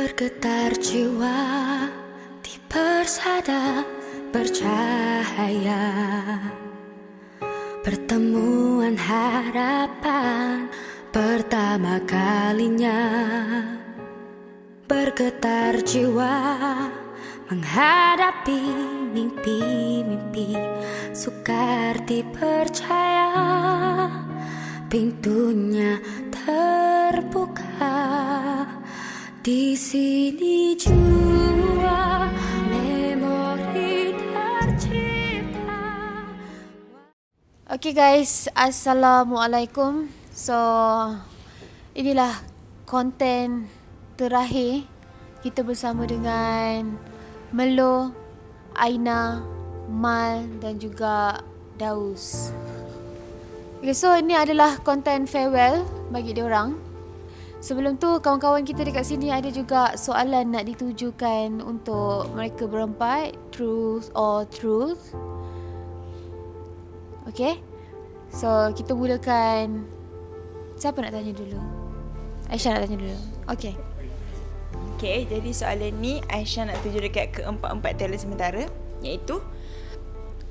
Bergetar jiwa di persada bercahaya, pertemuan harapan pertama kalinya. Bergetar jiwa menghadapi mimpi-mimpi, sukar dipercaya pintunya terbuka. Di sini jua memori tercipta. Okay guys, Assalamualaikum. So, inilah konten terakhir kita bersama dengan Melo, Aina, Mal dan juga Daus. Okay, so ini adalah konten farewell bagi diorang. Sebelum tu, kawan-kawan kita dekat sini ada juga soalan nak ditujukan untuk mereka berempat. Truth or truth? Okay, so kita mulakan. Siapa nak tanya dulu? Aisyah nak tanya dulu. Okay. Okay, jadi soalan ni Aisyah nak tuju dekat keempat-empat talent sementara, iaitu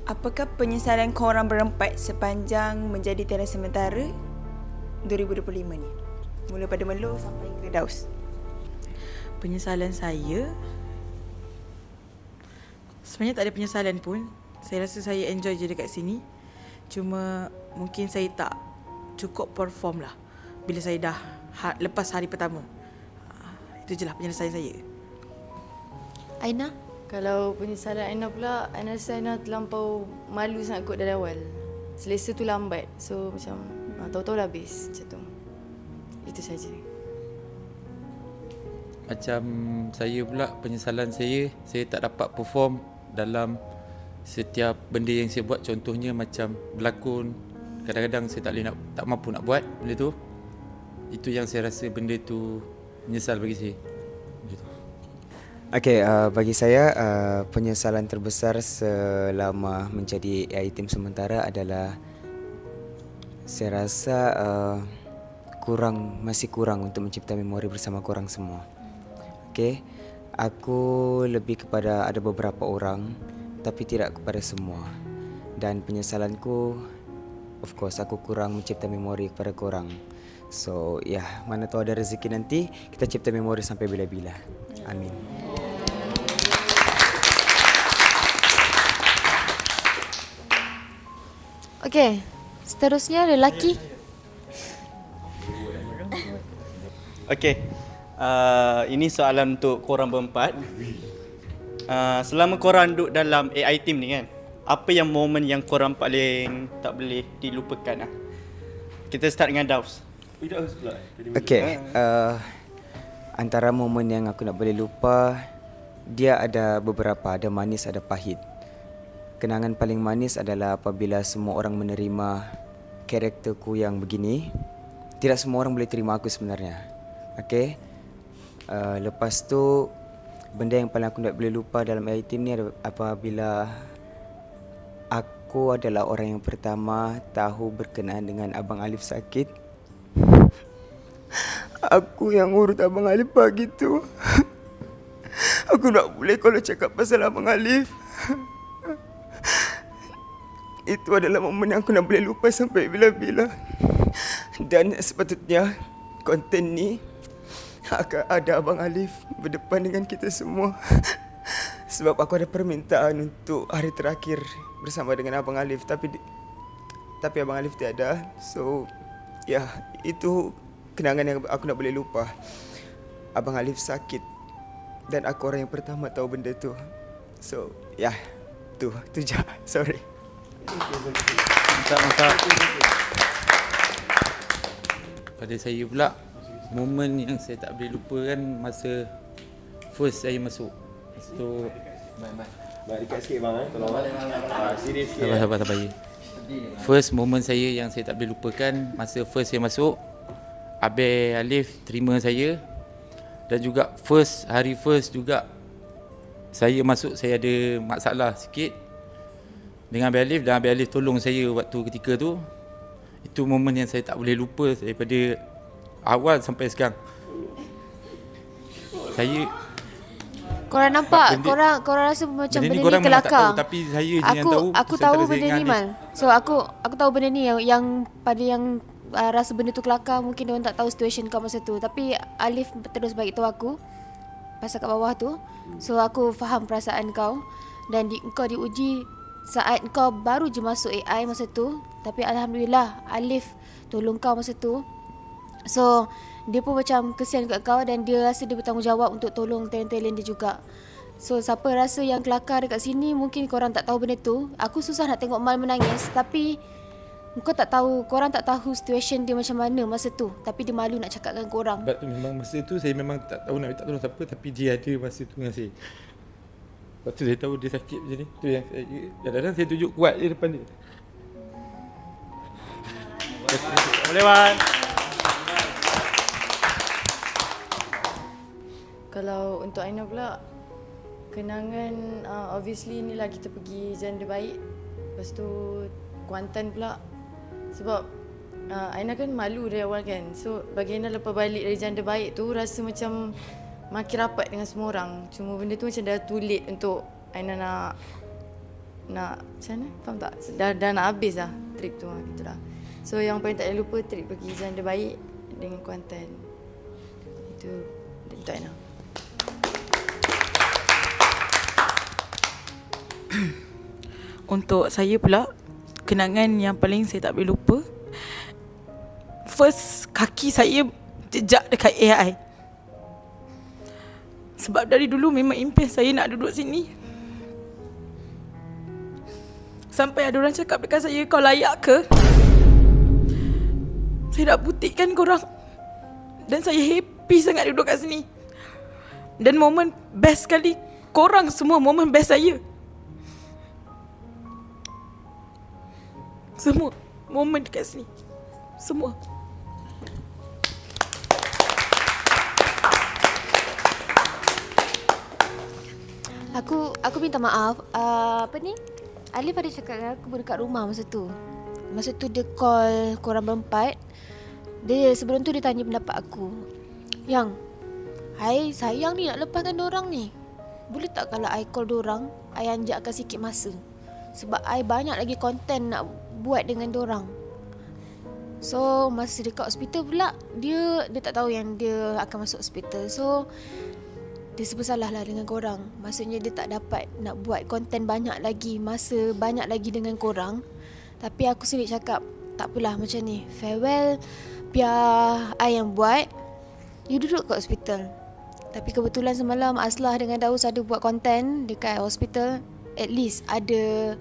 apakah penyesalan korang berempat sepanjang menjadi talent sementara 2025 ni? Mula pada Melo sampai ke Daus. Penyesalan saya, sebenarnya tak ada penyesalan pun. Saya rasa saya enjoy je dekat sini. Cuma mungkin saya tak cukup perform lah bila saya dah lepas hari pertama. Itu je lah penyesalan saya. Aina? Kalau penyesalan Aina pula, Aina rasa Aina terlampau malu sangat kot dari awal. Selesa tu lambat. So macam tahu-tahu dah habis macam tu. Itu saja. Macam saya pula, penyesalan saya tak dapat perform dalam setiap benda yang saya buat. Contohnya macam berlakon, kadang-kadang saya tak mampu nak buat benda tu. Itu yang saya rasa benda tu menyesal bagi saya. Okey, bagi saya penyesalan terbesar selama menjadi AI team sementara adalah saya rasa masih kurang untuk mencipta memori bersama korang semua. Okey, aku lebih kepada ada beberapa orang tapi tidak kepada semua. Dan penyesalanku, of course, aku kurang mencipta memori kepada korang. So, mana tahu ada rezeki nanti kita cipta memori sampai bila-bila. Amin. Okay, seterusnya lelaki. Okay, ini soalan untuk korang berempat. Selama korang duduk dalam AI team ni kan, apa yang momen yang korang paling tak boleh dilupakan lah? Kita start dengan Daus. Okay, antara momen yang aku nak boleh lupa, dia ada beberapa, ada manis, ada pahit. Kenangan paling manis adalah apabila semua orang menerima karakterku yang begini. Tidak semua orang boleh terima aku sebenarnya. Okay, lepas tu benda yang paling aku tak boleh lupa dalam AI team ni apabila aku adalah orang yang pertama tahu berkenaan dengan Abang Alif sakit. Aku yang urut Abang Alif pagi tu. Aku tak boleh kalau cakap pasal Abang Alif. Itu adalah momen yang aku nak boleh lupa sampai bila-bila. Dan sepatutnya konten ni akan ada Abang Alif berdepan dengan kita semua. Sebab aku ada permintaan untuk hari terakhir bersama dengan Abang Alif, tapi Abang Alif tiada. So, itu kenangan yang aku nak boleh lupa. Abang Alif sakit dan aku orang yang pertama tahu benda tu. So, tu je. Sorry. Mantap. Pada saya pula, momen yang saya tak boleh lupa kan masa first saya masuk. So, dekat sikit bang, tolong serius sikit. Sabar. First moment saya yang saya tak boleh lupakan masa first saya masuk, Abang Alif terima saya. Dan juga hari first juga saya masuk, saya ada masalah sikit dengan Abang Alif, dan Abang Alif tolong saya waktu ketika tu. Itu momen yang saya tak boleh lupa daripada awal sampai sekarang. Saya Korang nampak, benda- korang rasa macam benda ni benda ni korang memang tak kelakar. tahu, tapi saya je yang tahu. Aku pasal tahu antara saya benda dengan ni Alif. Mal. So aku tahu benda ni yang pada yang rasa benda tu kelakar, mungkin dia orang tak tahu situation kau masa tu. Tapi Alif terus bagi tahu aku pasal kat bawah tu. So aku faham perasaan kau dan kau diuji saat kau baru je masuk AI masa tu. Tapi alhamdulillah Alif tolong kau masa tu. So dia pun macam kesian kat kau dan dia rasa dia bertanggungjawab untuk tolong talent-talent dia juga. So siapa rasa yang kelakar dekat sini, mungkin korang tak tahu benda tu. Aku susah nak tengok Mal menangis, tapi kau tak tahu, korang tak tahu situation dia macam mana masa tu. Tapi dia malu nak cakap dengan korang. Sebab tu memang masa tu saya memang tak tahu nak minta tolong siapa, tapi dia ada masa tu dengan saya. Lepas tu saya tahu dia sakit macam ni. Tu yang saya, kadang-kadang saya tunjuk kuat je depan dia. Boleh Wan. Kalau untuk Aina pula, kenangan obviously inilah kita pergi janda baik. Lepas tu Kuantan pula. Sebab Aina kan malu dari awal kan. So bagi Aina lepas balik dari janda baik tu rasa macam makin rapat dengan semua orang. Cuma benda tu macam dah too late untuk Aina nak macam mana? Faham tak? Dah nak habis dah trip tu gitu lah. So yang paling tak boleh lupa trip pergi janda baik dengan Kuantan. Itu untuk Aina. Untuk saya pula, kenangan yang paling saya tak boleh lupa, first kaki saya jejak dekat AI. Sebab dari dulu memang impian saya nak duduk sini. Sampai ada orang cakap dekat saya, kau layak ke? Saya dah buktikan korang. Dan saya happy sangat duduk kat sini. Dan momen best sekali, korang semua momen best saya. Semua momen dekat sini. Semua. Aku minta maaf. Apa ni? Alif ada cakap dengan aku dekat rumah masa tu. Masa tu dia call korang berempat. Dia sebelum tu dia tanya pendapat aku. Yang, hai sayang ni nak lepaskan dorang ni. Boleh tak kalau I call dorang, I anjakkan sikit masa. Sebab I banyak lagi konten nak buat dengan dorang. So masa dekat hospital pula, dia tak tahu yang dia akan masuk hospital. So dia bersalah lah dengan korang. Maksudnya dia tak dapat nak buat konten banyak lagi, masa banyak lagi dengan korang. Tapi aku sendiri cakap, tak apalah macam ni, farewell, biar I yang buat, you duduk kat hospital. Tapi kebetulan semalam Aslah dengan Daus ada buat konten dekat hospital. At least ada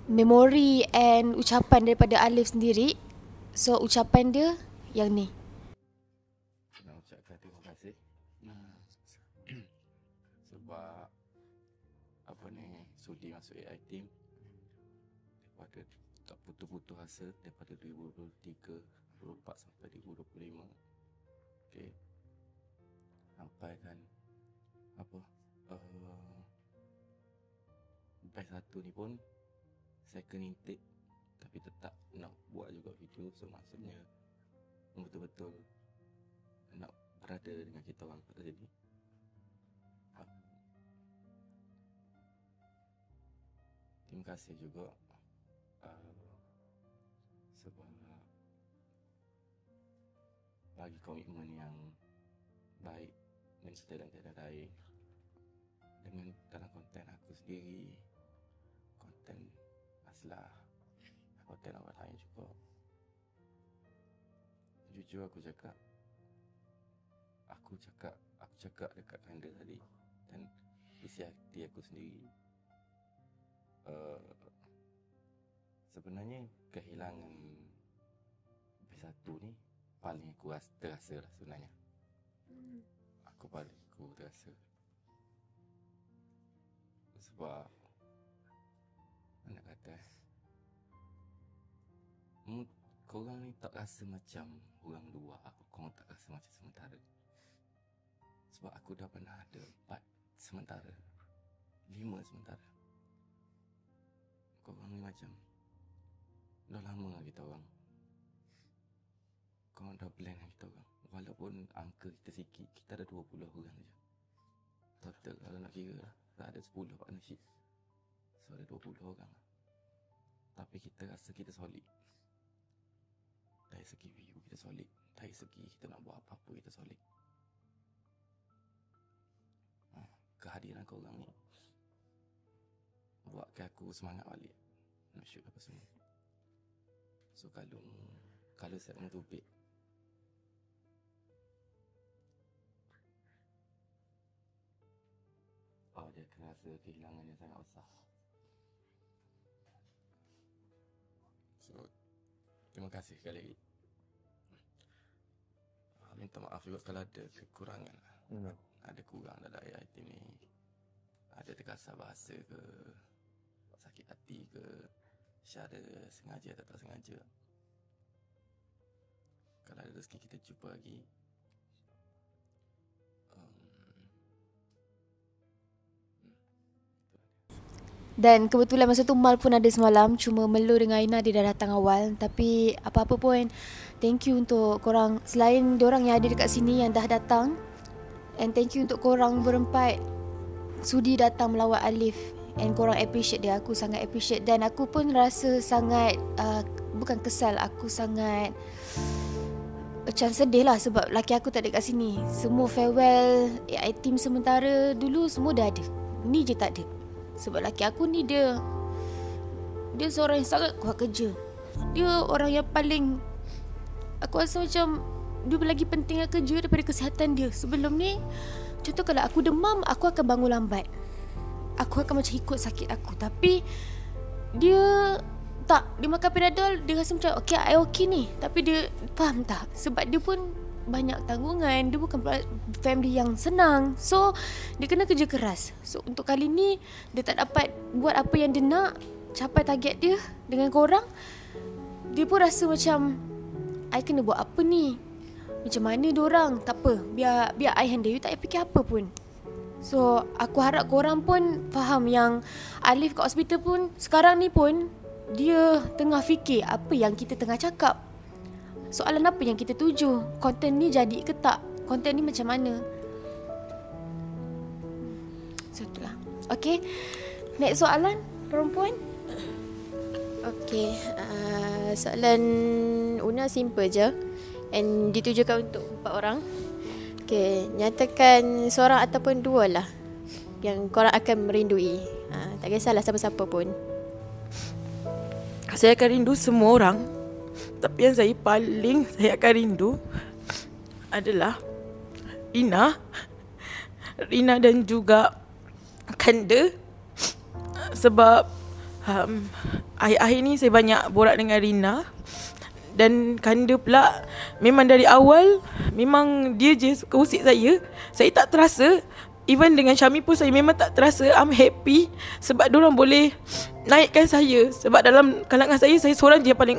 memori and ucapan daripada Alif sendiri. So ucapan dia yang ni. Nak ucapkan terima kasih. Sebab apa ni, sudi masuk AI team. Daripada tak putus-putus asa daripada 2023, 2024 sampai 2025. Okey. Sampai kan apa? Batch 1 ni pun second intake, tapi tetap nak buat juga video. So maksudnya betul-betul nak berada dengan kita orang kat sini. Terima kasih juga sebab bagi komitmen yang baik dan talent-talent lain dengan dalam konten aku sendiri, konten Aslah, konten orang lain juga. Jujur aku cakap dekat kanda tadi, dan isi hati aku sendiri, sebenarnya kehilangan B1 ni paling aku terasa lah sebenarnya. Aku terasa. Sebab mana kata, korang ni tak rasa macam orang luar, korang tak rasa macam sementara. Sebab aku dah pernah ada 4 sementara, 5 sementara. Korang ni macam dah lama lah kita orang. Kau dah blend dengan kita orang. Walaupun angka kita sikit, kita ada 20 orang je. Total kalau nak kira lah, ada 10 partnership. So ada 20 orang. Tapi kita rasa kita solid. Dari segi view kita solid. Dari segi kita nak buat apa-apa kita solid. Kehadiran korang ni buatkan aku semangat balik nak shoot apa semua. So kalau saya mentubik, dia akan rasa kehilangan yang sangat besar. So terima kasih sekali lagi. Minta maaf juga kalau ada kekurangan. Ada kurang dalam AIT ni. Ada terkasar bahasa ke, sakit hati ke, secara sengaja atau tak sengaja. Kalau ada rezeki kita jumpa lagi. Dan kebetulan masa tu Mal pun ada semalam. Cuma Melo dengan Aina dia dah datang awal. Tapi apa-apa pun, thank you untuk korang. Selain diorang yang ada dekat sini yang dah datang, and thank you untuk korang berempat sudi datang melawat Alif. And korang appreciate dia. Aku sangat appreciate. Dan aku pun rasa sangat bukan kesal, aku sangat macam sedih lah. Sebab laki aku tak ada kat sini. Semua farewell AI team sementara dulu semua dah ada. Ni je tak ada. Sebab laki aku ni dia seorang yang sangat kuat kerja. Dia orang yang paling, aku rasa macam dia lagi penting kerja daripada kesihatan dia. Sebelum ni, contoh kalau aku demam, aku akan bangun lambat. Aku akan macam ikut sakit aku. Tapi dia tak, dia makan Panadol, dia rasa macam okay, I okay ni. Tapi dia faham tak? Sebab dia pun banyak tanggungan. Dia bukan family yang senang. So dia kena kerja keras. So untuk kali ni dia tak dapat buat apa yang dia nak, capai target dia dengan korang. Dia pun rasa macam I kena buat apa ni, macam mana diorang. Tak apa, biar I handle. You tak payah fikir apa pun. So aku harap korang pun faham yang Alif kat hospital pun sekarang ni pun dia tengah fikir apa yang kita tengah cakap. Soalan apa yang kita tuju? Konten ni jadi ke tak? Konten ni macam mana? So itulah. Okay, next soalan perempuan. Okay, soalan Una simple je and ditujukan untuk 4 orang. Okay, nyatakan seorang ataupun 2 lah yang korang akan merindui. Tak kisahlah siapa-siapa pun. Saya akan rindu semua orang. Tapi yang saya akan rindu adalah Rina dan juga Kanda. Sebab akhir-akhir ni saya banyak borak dengan Rina. Dan Kanda pula memang dari awal memang dia je suka usik saya. Saya tak terasa. Even dengan Syami pun saya memang tak terasa. I'm happy sebab diorang boleh naikkan saya. Sebab dalam kalangan saya seorang je yang paling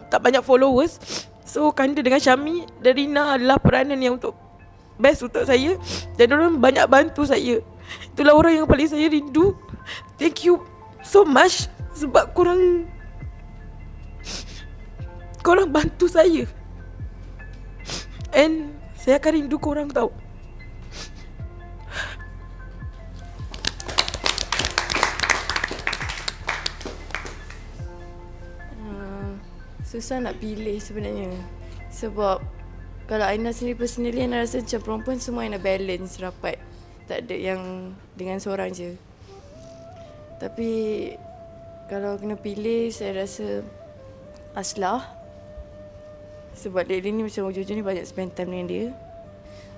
tak banyak followers. So Kanda dengan Syami dan Rina adalah peranan yang best untuk saya. Dan diorang banyak bantu saya. Itulah orang yang paling saya rindu. Thank you so much. Sebab korang bantu saya. And saya akan rindu korang tau. Susah nak pilih sebenarnya. Sebab kalau Aina sendiri personally, Aina rasa macam perempuan semua Aina balance rapat. Tak ada yang dengan seorang je. Tapi kalau kena pilih, saya rasa Aslah. Sebab dia ni macam ujung-ujung ni banyak spend time dengan dia.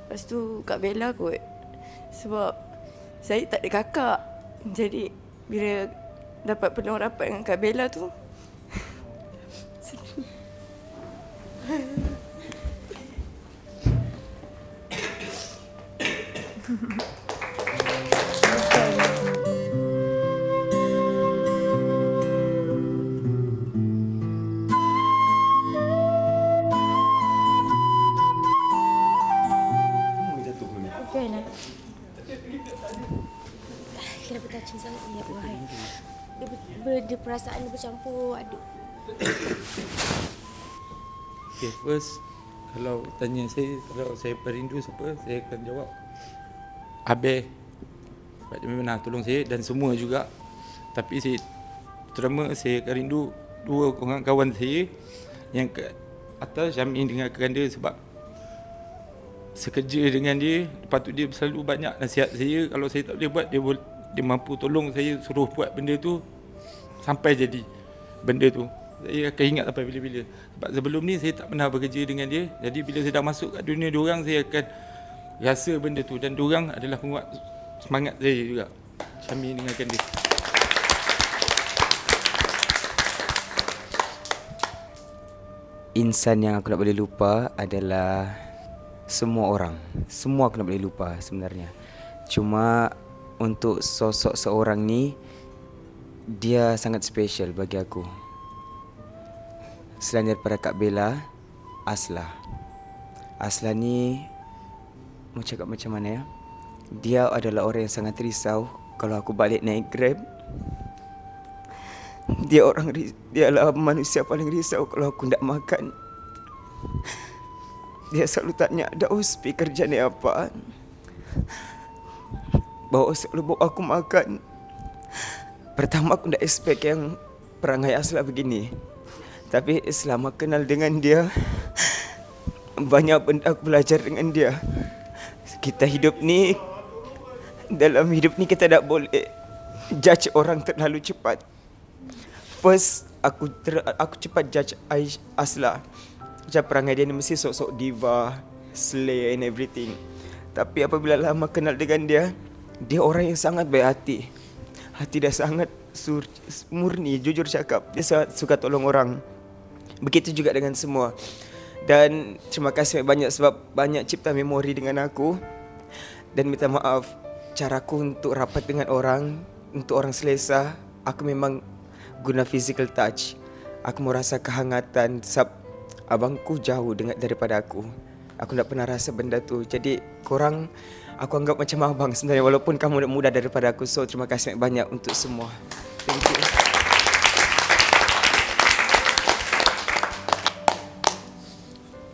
Lepas tu Kak Bella kot. Sebab saya tak ada kakak. Jadi bila dapat peluang rapat dengan Kak Bella tu, kenapa touching sangat ni? Wahai, dia perasaan dia bercampur aduk. Okay, first kalau tanya saya, kalau saya perindu siapa, saya akan jawab Abel. Sebab dia memang tolong saya dan semua juga. Tapi saya terutama saya akan rindu dua orang kawan saya yang ke atas, Syamil dengan Kanda, sebab sekerja dengan dia, lepas tu dia selalu banyak nasihat saya. Kalau saya tak boleh buat, dia mampu tolong saya, suruh buat benda tu sampai jadi benda tu. Saya akan ingat sampai bila-bila. Sebab sebelum ni saya tak pernah bekerja dengan dia. Jadi bila saya dah masuk kat dunia diorang, saya akan rasa benda tu. Dan diorang adalah penguat semangat saya juga, Syamil dengan Kanda. Insan yang aku nak boleh lupa adalah semua orang. Semua aku nak boleh lupa sebenarnya. Cuma untuk sosok seorang ni, dia sangat special bagi aku. Selain daripada Kak Bella, Aslah. Aslah ni, mau cakap macam mana ya? Dia adalah orang yang sangat risau kalau aku balik naik Grab. Dia adalah manusia paling risau kalau aku tak makan. Dia selalu tanya, Daus, kerja ni apa? Selalu bawa aku makan. Pertama aku tak expect yang perangai Aslah begini. Tapi selama kenal dengan dia, banyak benda aku belajar dengan dia. Kita hidup ni, dalam hidup ni kita tak boleh judge orang terlalu cepat. First, aku cepat judge Aslah. Macam perangai dia ni mesti sok-sok diva, slay and everything. Tapi apabila lama kenal dengan dia, dia orang yang sangat baik hati. Hati dia sangat murni, jujur cakap. Dia sangat suka tolong orang. Begitu juga dengan semua. Dan terima kasih banyak sebab banyak cipta memori dengan aku. Dan minta maaf, caraku untuk rapat dengan orang, untuk orang selesa, aku memang guna physical touch. Aku mau rasa kehangatan sebab abangku jauh daripada aku. Aku tak pernah rasa benda tu. Jadi korang aku anggap macam abang sebenarnya, walaupun kamu muda daripada aku. So terima kasih banyak untuk semua. Thank you.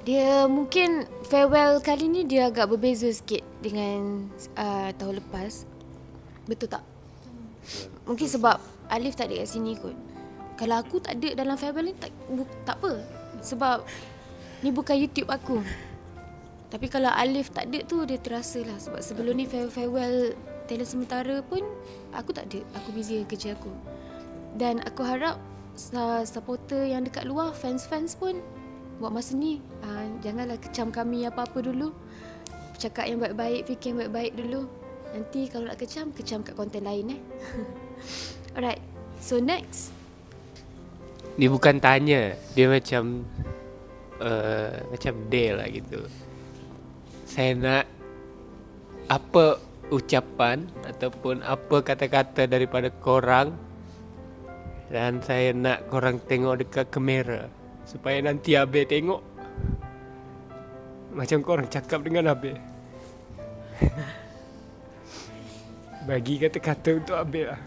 Dia mungkin farewell kali ni dia agak berbeza sikit dengan tahun lepas. Betul tak? Mungkin sebab Alif tak ada kat sini kot. Kalau aku tak ada dalam farewell ni tak apa. Sebab ni bukan YouTube aku. Tapi kalau Alif tak ada tu dia terasa lah. Sebab sebelum ni farewell talent sementara pun aku tak ada. Aku busy dengan kerja aku. Dan aku harap supporter yang dekat luar, fans-fans pun buat masa ni janganlah kecam kami apa-apa dulu. Cakap yang baik-baik, fikir yang baik-baik dulu. Nanti kalau nak kecam kat konten lain Alright, so next. Dia bukan tanya, dia macam Dale lah gitu. Saya nak apa ucapan ataupun apa kata-kata daripada korang, dan saya nak korang tengok dekat kamera supaya nanti Abel tengok macam korang cakap dengan Abel. Bagi kata-kata untuk Abel lah.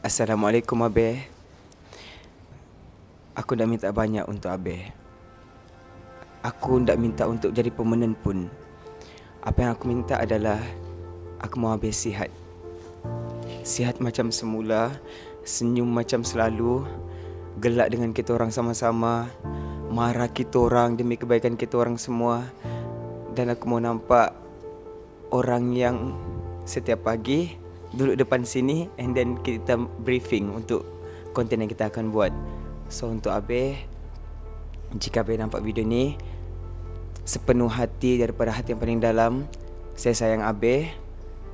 Assalamualaikum Abel. Aku tak minta banyak untuk Abel. Aku tak minta untuk jadi pemenang pun. Apa yang aku minta adalah aku mau Abel sihat. Sihat macam semula, senyum macam selalu, gelak dengan kita orang sama-sama, marah kita orang demi kebaikan kita orang semua. Dan aku mau nampak orang yang setiap pagi duduk depan sini and then kita briefing untuk konten yang kita akan buat. So untuk Abel, jika Abel nampak video ni, sepenuh hati daripada hati yang paling dalam, saya sayang Abel.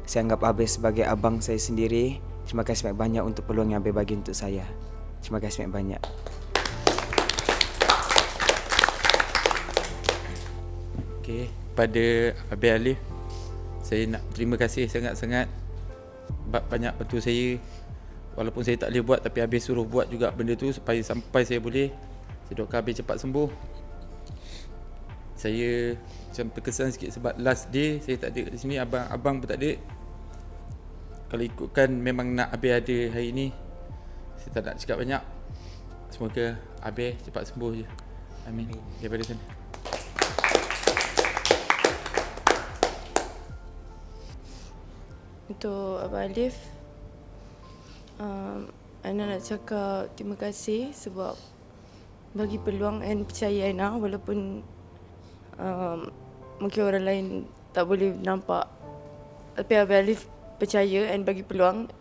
Saya anggap Abel sebagai abang saya sendiri. Terima kasih banyak untuk peluang yang Abel bagi untuk saya. Terima kasih banyak. Okay, pada Abel Alif, saya nak terima kasih sangat-sangat sebab banyak bantu saya. Walaupun saya tak boleh buat, tapi Abel suruh buat juga benda tu supaya sampai saya boleh. Saya doakan Abel cepat sembuh. Saya macam terkesan sikit sebab last day saya tak ada kat sini, abang pun tak ada. Kalau ikutkan memang nak Abel ada hari ni, saya tak nak cakap banyak. Semoga Abel cepat sembuh je. Amin. Daripada sana. Untuk Abang Alif, Aina nak cakap terima kasih sebab bagi peluang dan percaya Aina walaupun mungkin orang lain tak boleh nampak. Tapi Abang Alif percaya dan bagi peluang.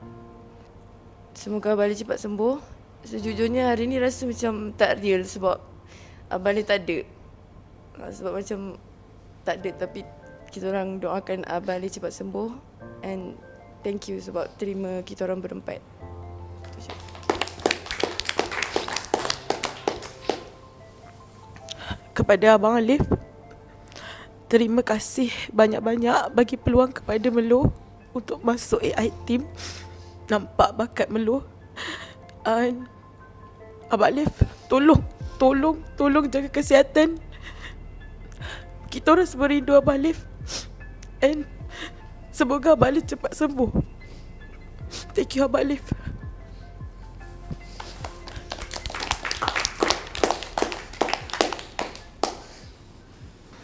Semoga Abang Alif cepat sembuh. Sejujurnya hari ni rasa macam tak real sebab Abang Alif tak ada. Sebab macam tak ada, tapi kita orang doakan Abang Alif cepat sembuh. And thank you sebab terima kita orang berempat. Kepada Abang Alif, terima kasih banyak-banyak bagi peluang kepada Melo untuk masuk AI team. Nampak bakat Melo. And Abang Alif, tolong jaga kesihatan. Kita orang semua rindu Abang Alif. And semoga Abang Alif cepat sembuh. Thank you Abang Alif.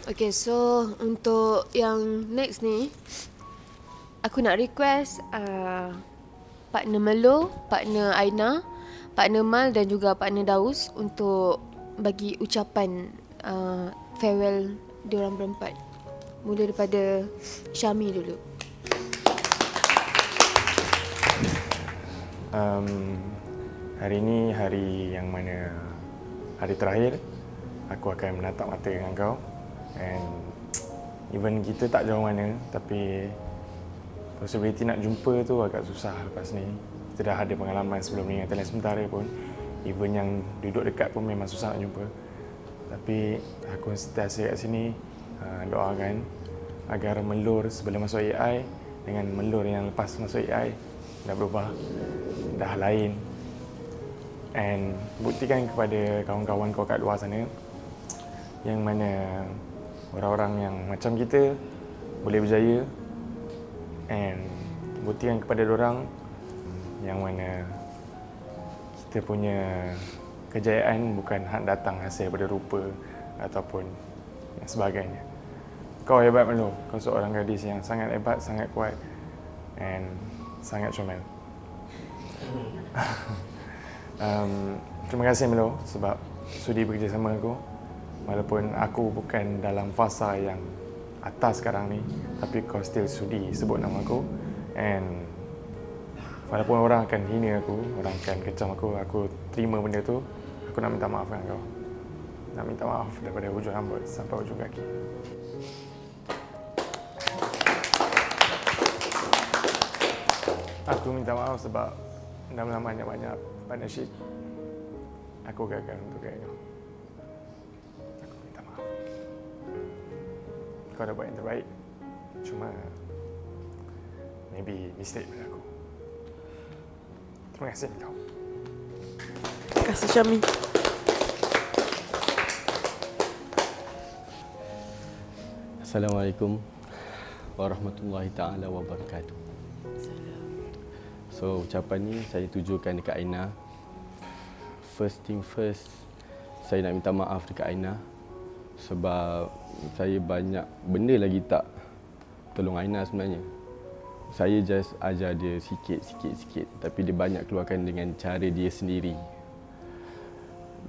Okay, so untuk yang next ni, aku nak request partner Melo, partner Aina, partner Mal dan juga partner Daus untuk bagi ucapan farewell diorang berempat. Mula daripada Syami dulu. Hari ni hari yang mana hari terakhir aku akan menatap mata dengan kau. And even kita tak jauh mana, tapi possibility nak jumpa tu agak susah lepas ni. Kita dah ada pengalaman sebelum ni dengan talent sementara pun. Even yang duduk dekat pun memang susah nak jumpa. Tapi aku sentiasa kat sini doakan agar Melur sebelum masuk AI dengan Melur yang lepas masuk AI dah berubah, dah lain. And buktikan kepada kawan-kawan kau kat luar sana yang mana orang-orang yang macam kita boleh berjaya, and buktikan kepada diorang yang mana kita punya kejayaan bukan datang hasil daripada rupa ataupun yang sebagainya. Kau hebat Melo, kau seorang gadis yang sangat hebat, sangat kuat and sangat comel. Terima kasih Melo sebab sudi bekerjasama aku. Walaupun aku bukan dalam fasa yang atas sekarang ni, tapi kau still sudi sebut nama aku. And walaupun orang akan hina aku, orang akan kecam aku terima benda tu. Aku nak minta maaf dengan kau. Nak minta maaf daripada hujung rambut sampai hujung kaki. Aku minta maaf sebab dalam banyak-banyak partnership aku gagal untuk gaya kau. Kau dah buat yang terbaik. Cuma maybe mistake pada aku. Terima kasih kau. Terima kasih Syami. Assalamualaikum warahmatullahi taala wabarakatuh. So ucapan ni saya tujukan dekat Aina. First thing first, saya nak minta maaf dekat Aina sebab saya banyak benda lagi tak tolong Aina sebenarnya. Saya just ajar dia sikit, tapi dia banyak keluarkan dengan cara dia sendiri.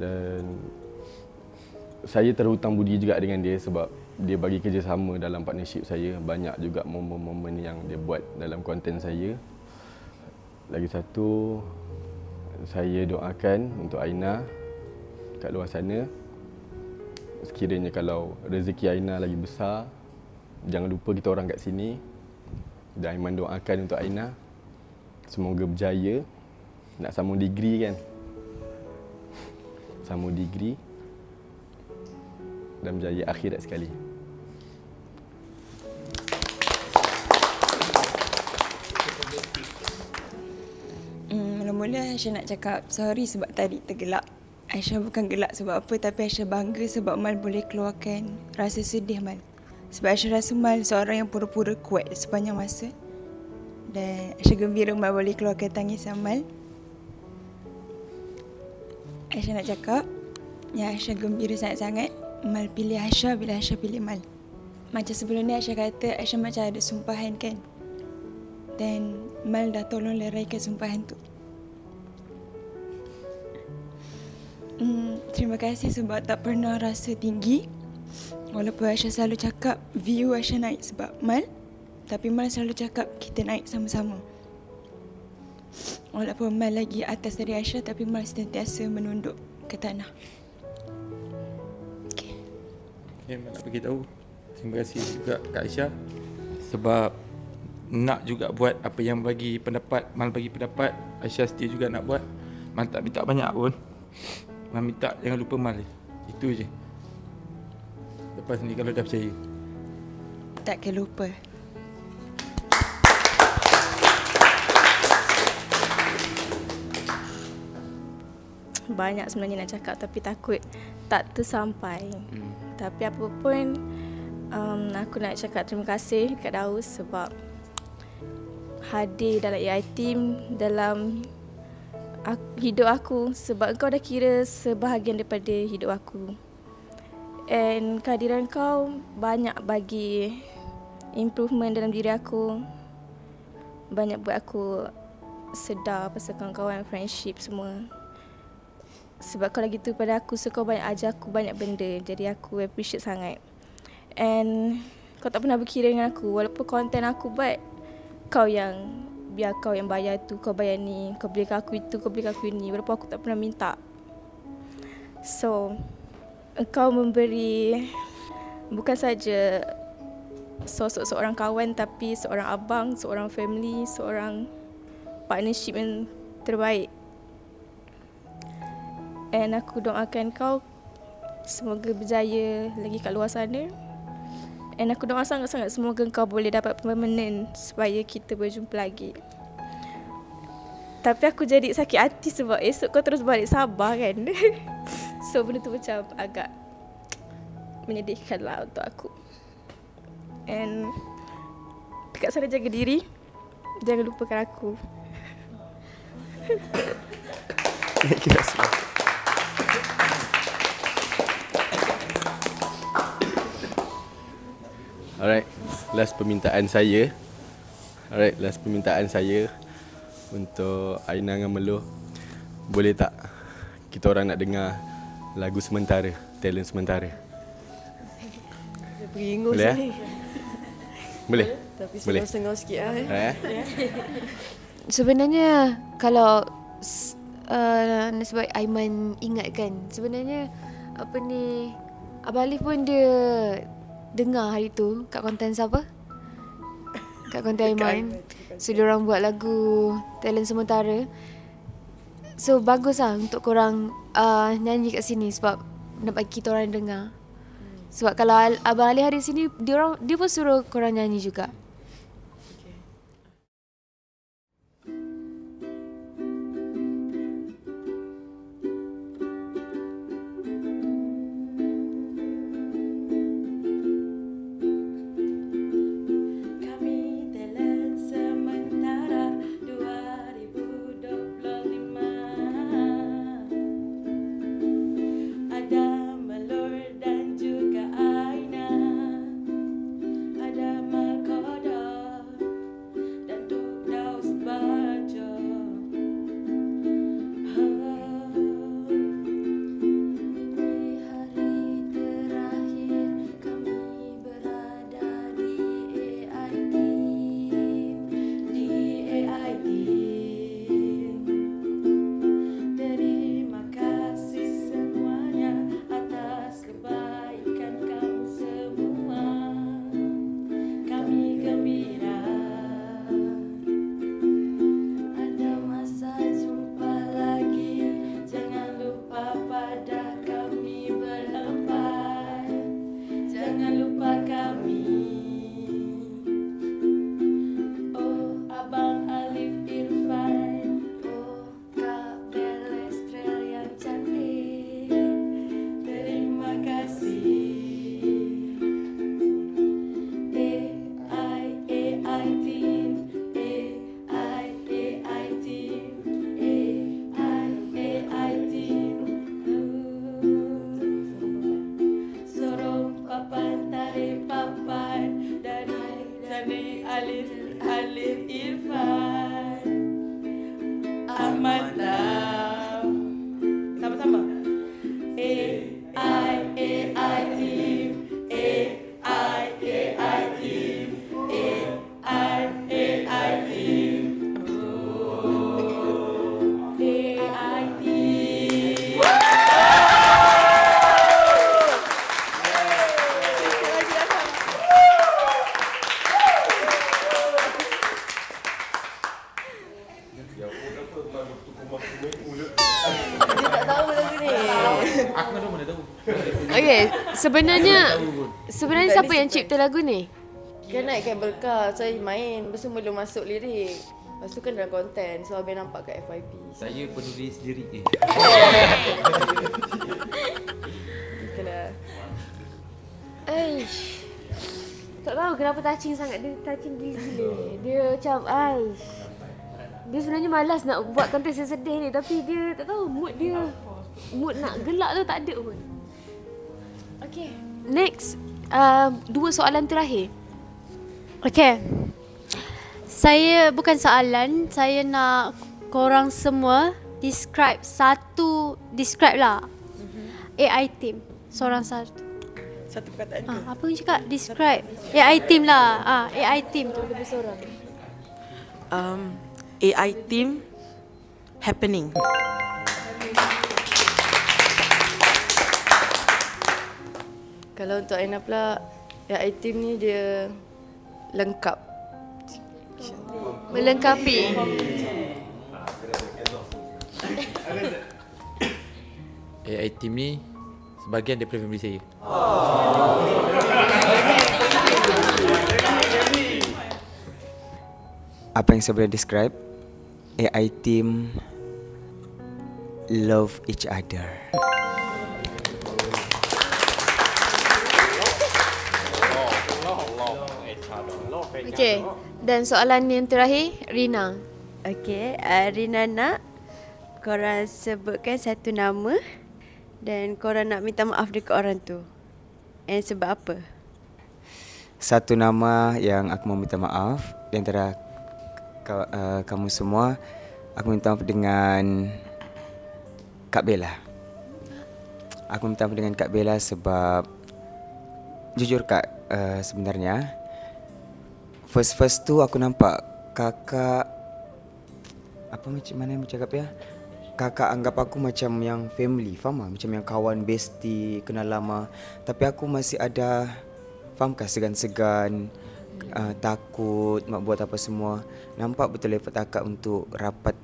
Dan saya terhutang budi juga dengan dia sebab dia bagi kerjasama dalam partnership saya. Banyak juga momen-momen yang dia buat dalam konten saya. Lagi satu, saya doakan untuk Aina kat luar sana. Sekiranya kalau rezeki Aina lagi besar, jangan lupa kita orang kat sini. Dan Aiman doakan untuk Aina, semoga berjaya. Nak sambung degree kan? Sambung degree dan berjaya akhirat sekali. Mula-mula Aisyah nak cakap sorry sebab tadi tergelak. Aisyah bukan gelak sebab apa, tapi Aisyah bangga sebab Mal boleh keluarkan rasa sedih Mal. Sebab Aisyah rasa Mal seorang yang pura-pura kuat sepanjang masa. Dan Aisyah gembira Mal boleh keluarkan tangisan Mal. Aisyah nak cakap yang Aisyah gembira sangat-sangat. Mal pilih Aisyah bila Aisyah pilih Mal. Macam sebelum ni Aisyah kata Aisyah macam ada sumpahan kan. Dan Mal dah tolong leraikan sumpahan tu. Terima kasih sebab tak pernah rasa tinggi. Walaupun Aisyah selalu cakap view Aisyah naik sebab Mal, tapi Mal selalu cakap kita naik sama-sama. Walaupun Mal lagi atas dari Aisyah, tapi Mal sentiasa menunduk ke tanah. Okay, Mal nak beritahu terima kasih juga Kak Aisyah sebab nak juga buat apa yang bagi pendapat, Mal bagi pendapat, Aisyah setia juga nak buat. Mal tak minta banyak pun. Mal minta jangan lupa Mal. Itu je. Lepas ni kalau dah percaya. Takkan lupa. Banyak sebenarnya nak cakap tapi takut tak tersampai. Tapi apa pun aku nak cakap terima kasih dekat Daus sebab hadir dalam AI team dalam hidup aku sebab kau dah kira sebahagian daripada hidup aku. And kehadiran kau banyak bagi improvement dalam diri aku. Banyak buat aku sedar pasal kawan-kawan, friendship semua. Sebab kau lagi tu pada aku, so kau banyak ajar aku banyak benda. Jadi aku appreciate sangat. And kau tak pernah berkira dengan aku. Walaupun konten aku buat, kau yang biar kau yang bayar tu, kau bayar ni, kau belikan aku itu, kau belikan aku ini. Walaupun aku tak pernah minta. So, kau memberi bukan saja sosok seorang kawan, tapi seorang abang, seorang family, seorang partnership yang terbaik. And aku doakan kau semoga berjaya lagi kat luar sana. And aku doa sangat-sangat semoga kau boleh dapat permanent supaya kita berjumpa lagi. Tapi aku jadi sakit hati sebab esok kau terus balik Sabah kan. So benda tu macam agak menyedihkan lah untuk aku. And dekat sana jaga diri. Jangan lupakan aku. Terima kasih. Alright, last permintaan saya untuk Aina dengan Meluh. Boleh tak kita orang nak dengar lagu sementara, talent sementara? Beringus boleh, ni. Boleh? Tapi boleh. sengaja sikit lah. Sebenarnya kalau sebab Aiman ingatkan, sebenarnya apa ni, Abang Alif pun dia dengar hari tu kat konten siapa? Kat konten Aiman. So diorang buat lagu talent sementara. So bagus lah untuk korang nyanyi kat sini sebab nak bagi kita orang dengar. Sebab kalau Abang Alif hari sini, dia pun suruh korang nyanyi juga. Ada Melur dan juga Aina, ada Malko Aku kan mana tahu. Okay, sebenarnya siapa yang cipta lagu ni? Kan naik kabel car, saya main. Lepas tu belum masuk lirik. Lepas tu kan dalam konten. So habis nampak kat FYP. Saya penulis lirik ni. Itulah. Tak tahu kenapa touching sangat. Dia touching gila-gila. Dia macam dia sebenarnya malas nak buat konten sedih ni, tapi dia tak tahu mood nak gelak tu tak ada pun. Okay, next 2 soalan terakhir. Okay, saya bukan soalan, saya nak korang semua describe lah AI team, seorang satu. Satu perkataan ke? Apa yang cakap? Describe AI team lah. AI team tu lebih seorang. AI team happening. Kalau untuk Aina pula, AI team ni dia lengkap. Melengkapi. AI team ni sebahagian daripada family saya. Apa yang saya boleh describe? AI team love each other. Okay, dan soalan yang terakhir, Rina. Okay, Rina nak korang sebutkan satu nama dan korang nak minta maaf dekat orang tu. And sebab apa? Satu nama yang aku mau minta maaf di antara kamu semua, aku minta maaf dengan Kak Bella. Aku minta maaf dengan Kak Bella sebab jujur Kak, sebenarnya first tu aku nampak kakak macam mana aku cakap ya? Kakak anggap aku macam yang family, faham tak? Macam yang kawan, bestie, kenal lama. Tapi aku masih ada, faham kah, segan-segan, takut nak buat apa semua. Nampak betul effort kakak untuk rapat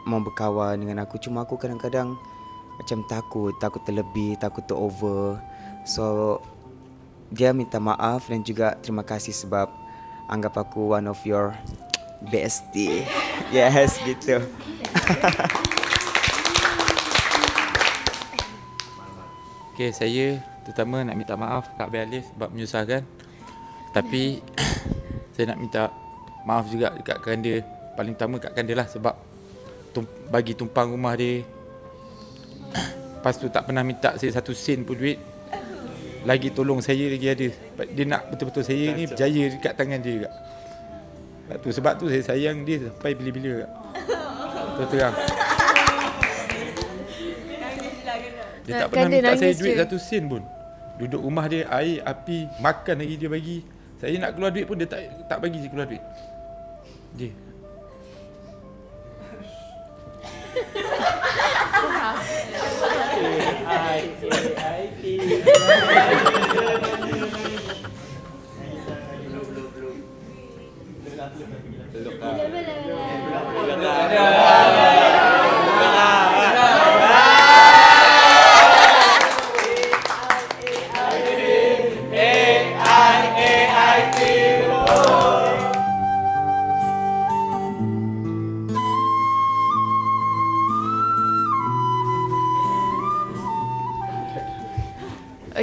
mau berkawan dengan aku. Cuma aku kadang-kadang macam takut terlebih, takut to over. So dia minta maaf dan juga terima kasih sebab anggap aku one of your bestie. Yes, gitu. Okay, saya terutama nak minta maaf Kak Abel Alif sebab menyusahkan. Tapi saya nak minta maaf juga dekat Kanda. Paling utama kat Kanda lah sebab bagi tumpang rumah dia. Lepas tu tak pernah minta saya satu sen pun duit. Lagi tolong saya lagi ada. Dia nak betul-betul saya ni berjaya dekat tangan dia juga. Sebab tu saya sayang dia sampai bila-bila. Terus terang. Dia tak pernah minta saya duit satu sen pun. Duduk rumah dia, air, api, makan lagi dia bagi. Saya nak keluar duit pun dia tak bagi saya keluar duit. Dia.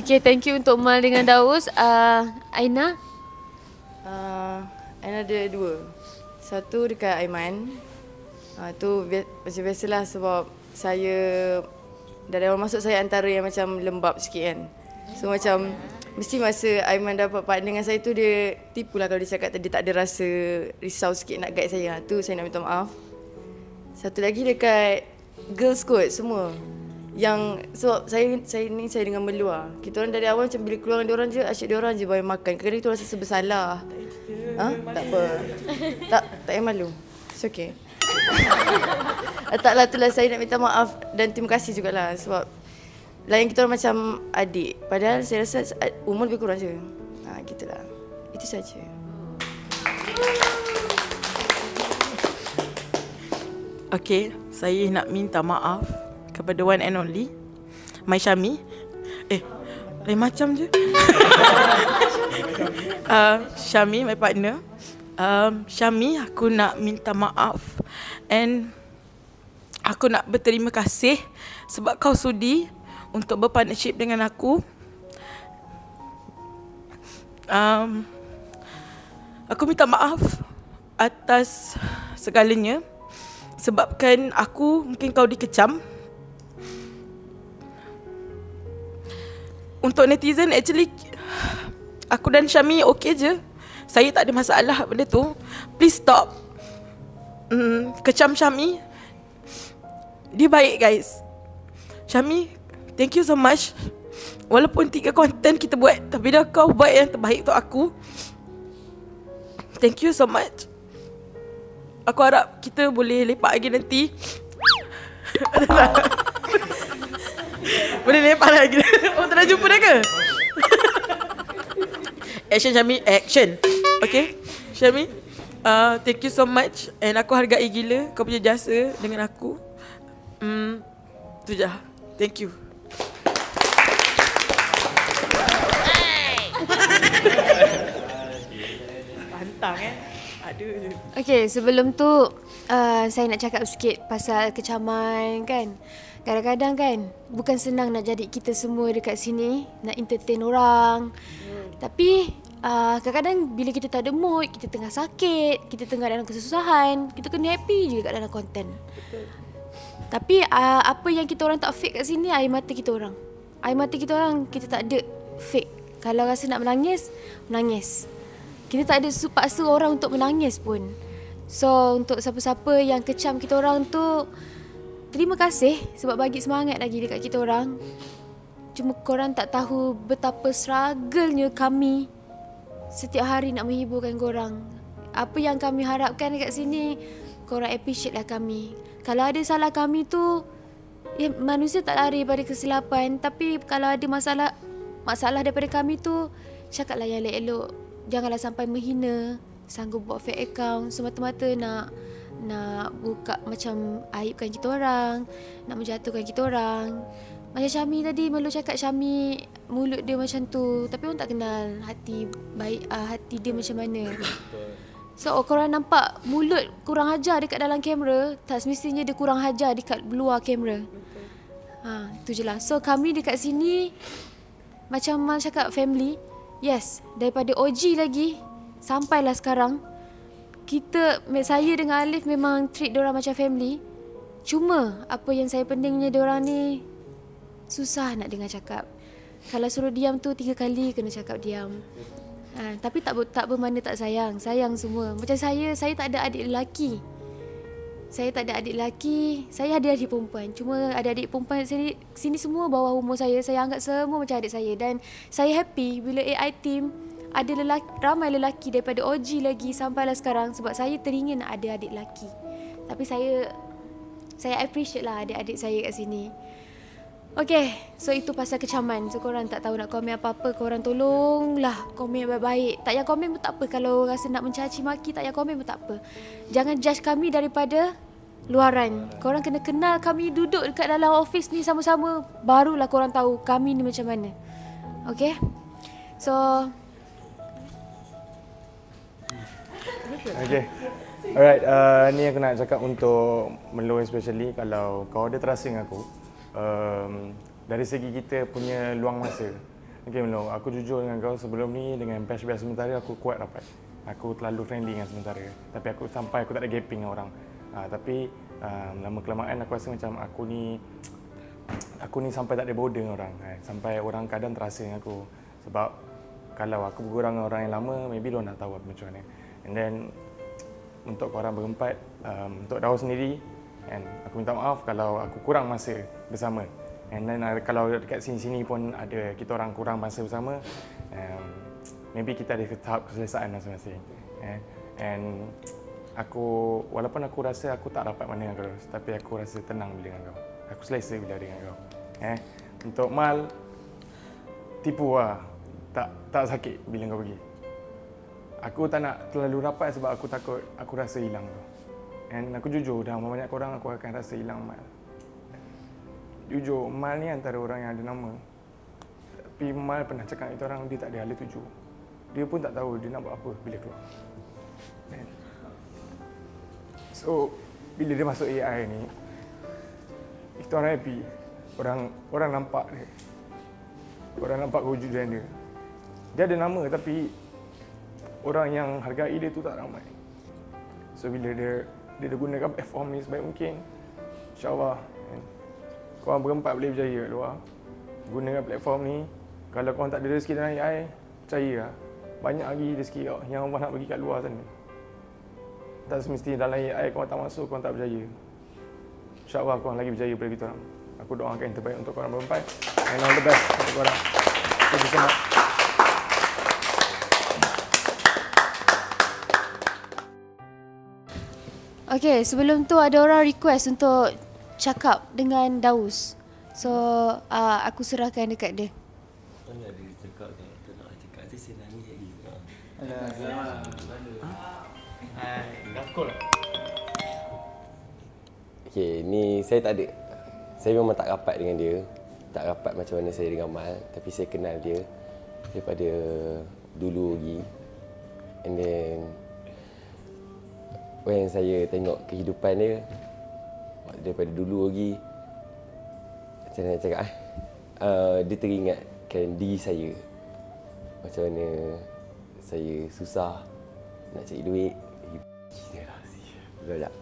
Okay, thank you untuk Mal dengan Daus. Aina? Aina ada dua. Satu dekat Aiman. Tu macam biasalah sebab saya dari awal masuk saya antara yang macam lembab sikit kan. So macam mesti masa Aiman dapat partner dengan saya tu dia tipulah kalau dia cakap tadi tak ada rasa risau sikit nak guide saya. Tu saya nak minta maaf. Satu lagi dekat girls code semua. Yang sebab saya dengan meluar. Kita orang dari awal macam bila keluar dengan diorang je, asyik diorang je bayar makan. Kadang-kadang kita rasa bersalah. Tak apa. Tak payah malu. It's okay. Taklah, itulah saya nak minta maaf dan terima kasih jugalah sebab lain kita orang macam adik. Padahal saya rasa umur lebih kurang je. Gitulah. Itu saja. Okay, saya nak minta maaf kepada one and only My Syami. Lain macam je. Syami, my partner. Syami, aku nak minta maaf. And aku nak berterima kasih sebab kau sudi untuk berpartnership dengan aku. Aku minta maaf atas segalanya. Sebabkan aku, mungkin kau dikecam. Untuk netizen, actually aku dan Syami okey je. Saya tak ada masalah benda tu. Please stop kecam Syami. Dia baik guys. Syami, thank you so much. Walaupun 3 konten kita buat, tapi dah kau buat yang terbaik untuk aku. Thank you so much. Aku harap kita boleh lepak lagi nanti. Boleh lepak lagi. Oh, tak nak jumpa dah ke? Action Syami, action. Okay, Syami, thank you so much. And aku hargai gila kau punya jasa dengan aku. Tu je. Thank you. Pantang ada je. Okay, sebelum tu saya nak cakap sikit pasal kecaman kan. Kadang-kadang kan bukan senang nak jadi kita semua dekat sini, nak entertain orang. Tapi kadang-kadang bila kita tak ada mood, kita tengah sakit, kita tengah dalam kesusahan, kita kena happy je kat dalam konten. Betul. Tapi apa yang kita orang tak fake kat sini, air mata kita orang. Air mata kita orang, kita tak ada fake. Kalau rasa nak menangis, menangis. Kita tak ada paksa orang untuk menangis pun. So untuk siapa-siapa yang kecam kita orang tu, terima kasih sebab bagi semangat lagi dekat kita orang. Cuma korang tak tahu betapa struggle-nya kami setiap hari nak menghiburkan korang. Apa yang kami harapkan dekat sini, korang appreciate lah kami. Kalau ada salah kami tu, ya, manusia tak lari daripada kesilapan. Tapi kalau ada masalah daripada kami tu, cakaplah yang elok-elok. Janganlah sampai menghina, sanggup buat fake account semata-mata nak buka macam aibkan kita orang, nak menjatuhkan kita orang. Macam Syami tadi, Melu cakap Syami mulut dia macam tu, tapi orang tak kenal hati baik, hati dia macam mana. So korang nampak mulut kurang ajar dekat dalam kamera, tak semestinya dia kurang ajar dekat luar kamera. Tu je lah. So kami dekat sini macam Mal cakap, family. Yes, daripada OG lagi sampailah sekarang, saya dengan Alif memang treat diorang macam family. Cuma apa yang saya peningnya diorang ni susah nak dengar cakap. Kalau suruh diam tu 3 kali kena cakap diam. Tapi tak bermakna tak sayang. Sayang semua. Macam saya tak ada adik lelaki. Saya tak ada adik lelaki. Saya ada adik perempuan. Cuma adik-adik perempuan sini semua bawah umur saya. Saya anggap semua macam adik saya. Dan saya happy bila AI team ada ramai lelaki daripada OG lagi sampailah sekarang. Sebab saya teringin nak ada adik lelaki. Tapi saya appreciate lah adik-adik saya kat sini. Okay, so itu pasal kecaman. So korang tak tahu nak komen apa-apa, korang tolonglah komen baik-baik. Tak payah komen pun tak apa. Kalau rasa nak mencaci maki, tak payah komen pun tak apa. Jangan judge kami daripada luaran. Korang kena kenal kami duduk dekat dalam office ni sama-sama, barulah korang tahu kami ni macam mana. Okay, so okay. Alright, ni aku nak cakap untuk Melo especially. Kalau kau ada terasa dengan aku, dari segi kita punya luang masa. Okay Melo, aku jujur dengan kau, sebelum ni dengan batch-batch sementara aku kuat rapat. Aku terlalu friendly dengan sementara. Tapi aku tak ada gaping dengan orang. Tapi lama kelamaan aku rasa macam aku ni sampai tak ada border dengan orang. Sampai orang kadang terasa dengan aku. Sebab kalau aku bergurau dengan orang yang lama, maybe diorang nak tahu aku macam mana. And then untuk korang berempat, untuk Daud sendiri, and aku minta maaf kalau aku kurang masa bersama. And then kalau dekat sini-sini pun ada kita orang kurang masa bersama, maybe kita ada tahap keselesaan masing-masing. And walaupun aku rasa aku tak rapat mana dengan kau, tapi aku rasa tenang bila dengan kau. Aku selesa bila dengan kau. Untuk Mal, tipu lah. Tak sakit bila kau pergi. Aku tak nak terlalu rapat sebab aku takut aku rasa hilang kau. And aku jujur, dah banyak korang aku akan rasa hilang Mal. jujur, Mal ni antara orang yang ada nama. Tapi Mal pernah cakap itu orang dia tak ada hala tuju. Dia pun tak tahu dia nak buat apa bila keluar. So, bila dia masuk AI ni, kita orang happy. Orang nampak dia. Orang nampak kewujudan dia. Dia ada nama tapi orang yang hargai dia tu tak ramai. So bila dia gunakan platform ni sebaik mungkin, insyaAllah korang berempat boleh berjaya kat luar. Gunakan platform ni. Kalau korang tak ada rezeki dalam AI, percayalah, banyak lagi rezeki yang Allah nak bagi kat luar sana. Tak semestinya dalam AI korang tak masuk, korang tak berjaya. InsyaAllah korang lagi berjaya daripada kita orang. Aku doakan yang terbaik untuk korang berempat. And all the best untuk korang. Thank you so much. Okay, sebelum tu ada orang request untuk cakap dengan Daus. So, aku serahkan dekat dia. Mana ada cakap kan? Tak nak cakap tu saya nangis lagi. Okay, ni saya tak ada. Saya memang tak rapat dengan dia. Tak rapat macam mana saya dengan Mal. Tapi saya kenal dia daripada dulu lagi. And then when saya tengok kehidupan dia daripada dulu lagi, macam mana nak cakap dia teringatkan diri saya. Macam mana saya susah nak cari duit. Betul tak?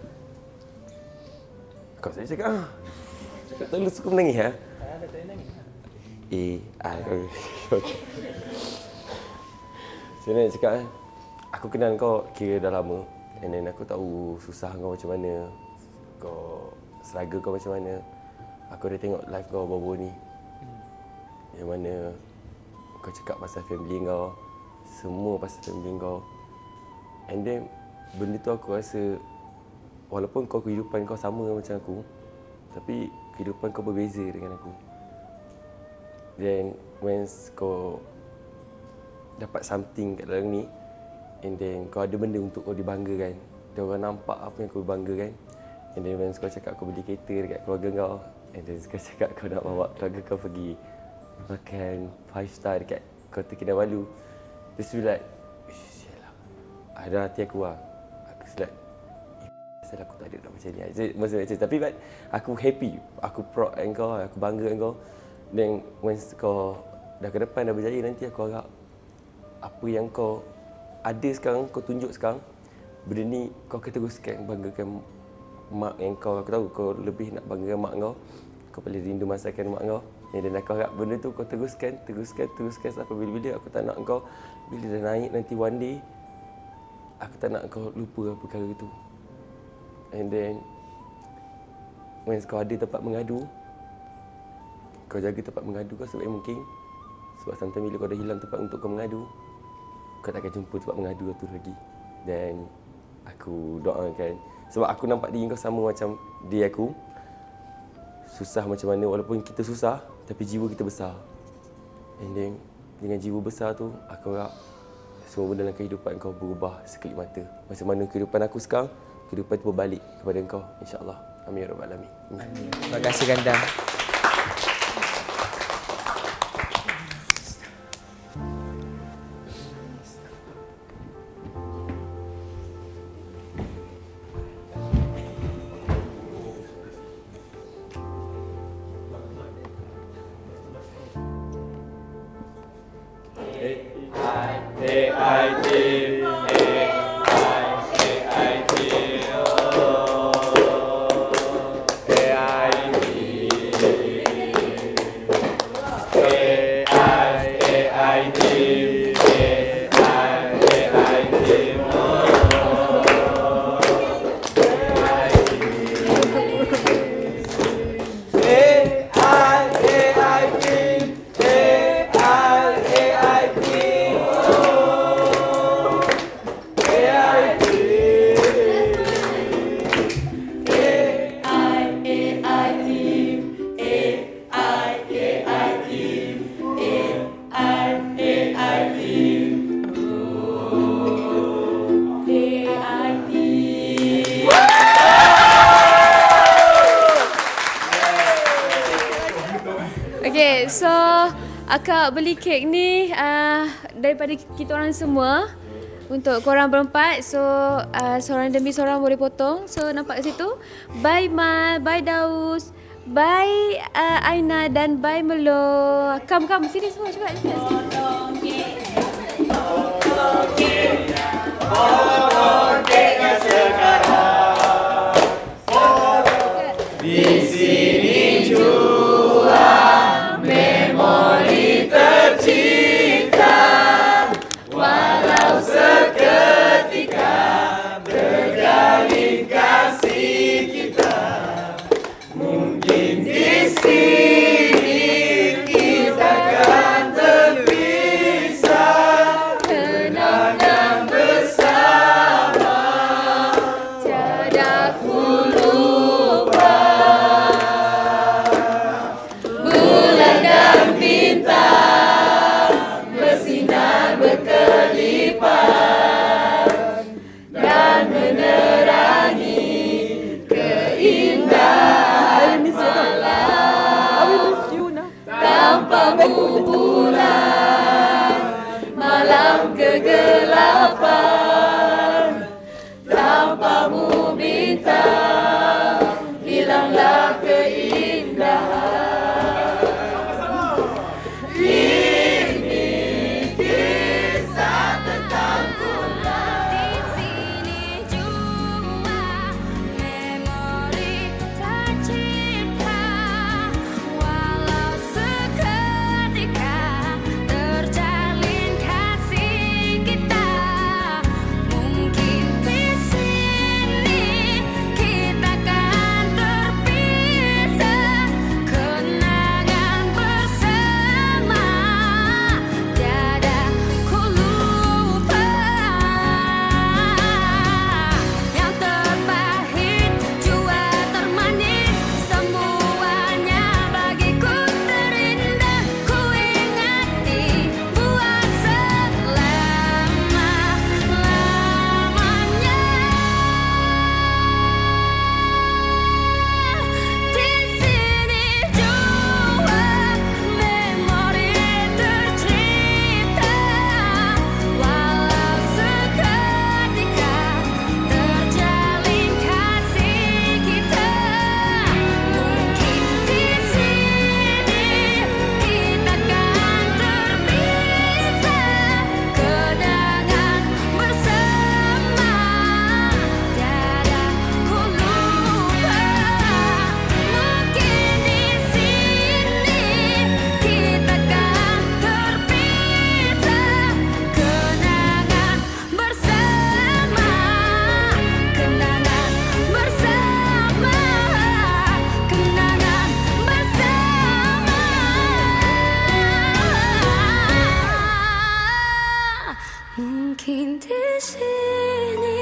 Kau saya cakap tak lu suka menangis ha? Tak nangis. Saya nak cakap aku kenal kau kira dah lama. And then aku tahu susah kau macam mana, kau struggle kau macam mana. Aku dah tengok live kau baru ni, yang mana kau cakap pasal family kau, semua pasal family kau. And then benda tu aku rasa walaupun kau kehidupan kau sama macam aku, tapi kehidupan kau berbeza dengan aku. Then once kau dapat something kat dalam ni, and then kau ada benda untuk kau dibanggakan, dia orang nampak apa yang kau banggakan. And then once kau cakap kau beli kereta dekat keluarga kau, and then kau cakap kau nak bawa keluarga kau pergi makan 5 star dekat Kota Kinabalu, just feel like ada hati aku lah. Aku like asal aku tak ada nak macam ni. Maksudnya macam tapi but aku happy, aku proud dengan kau, aku bangga dengan kau. Then once kau dah ke depan dah berjaya, nanti aku harap apa yang kau ada sekarang, kau tunjuk sekarang, benda ni kau akan teruskan banggakan mak yang kau. Aku tahu kau lebih nak banggakan mak kau. Kau paling rindu masakan mak kau. Dan aku harap benda tu kau teruskan sampai bila-bila. Aku tak nak kau bila dah naik nanti one day, aku tak nak kau lupa perkara itu. And then once kau ada tempat mengadu, kau jaga tempat mengadu kau sebaik mungkin. Sebab sometimes bila kau dah hilang tempat untuk kau mengadu, kau takkan jumpa tempat mengadu tu lagi. Dan aku doakan, sebab aku nampak diri kau sama macam diri aku. Susah macam mana, walaupun kita susah, tapi jiwa kita besar. And then dengan jiwa besar tu, aku harap semua benda dalam kehidupan kau berubah sekelip mata. Macam mana kehidupan aku sekarang, kehidupan tu berbalik kepada kau, insya-Allah. Amin ya rabbal alamin. Terima kasih Ganda. AI So, akak beli kek ni daripada kita orang semua untuk korang berempat. So, seorang demi seorang boleh potong. So, nampak kat situ. Bye Mal, bye Daus, bye Aina dan bye Melo. Come, sini semua cepat. Potong keknya sekarang. Di sini jua memori tercipta, walau seketika terjalin kasih kita. Mungkin di sini kita akan terpisah, kenangan bersama tiada ku lupa. Bulan dan bintang bersinar berkelipat dan menerangi keindahan malam. Tanpamu bulan, malam kegelapan. Tanpamu bintang, hilanglah keindahan. Ini kisah tentang bulan. Di sini jua memori tercipta, walau seketika terjalin kasih kita. Mungkin di sini kita akan terpisah, kenangan bersama tiada ku lupa. Yang terpahit jua termanis, semuanya bagiku terindah. Ku ingati buat selama-lamanya. Di sini jua memori tercipta, walau seketika terjalin kasih kita. Mungkin di sini kita akan terpisah, kenangan bersama tiada ku lupa. Mungkin di sini kita akan terpisah, kenangan bersama, kenangan bersama, kenangan bersama. Mungkin di sini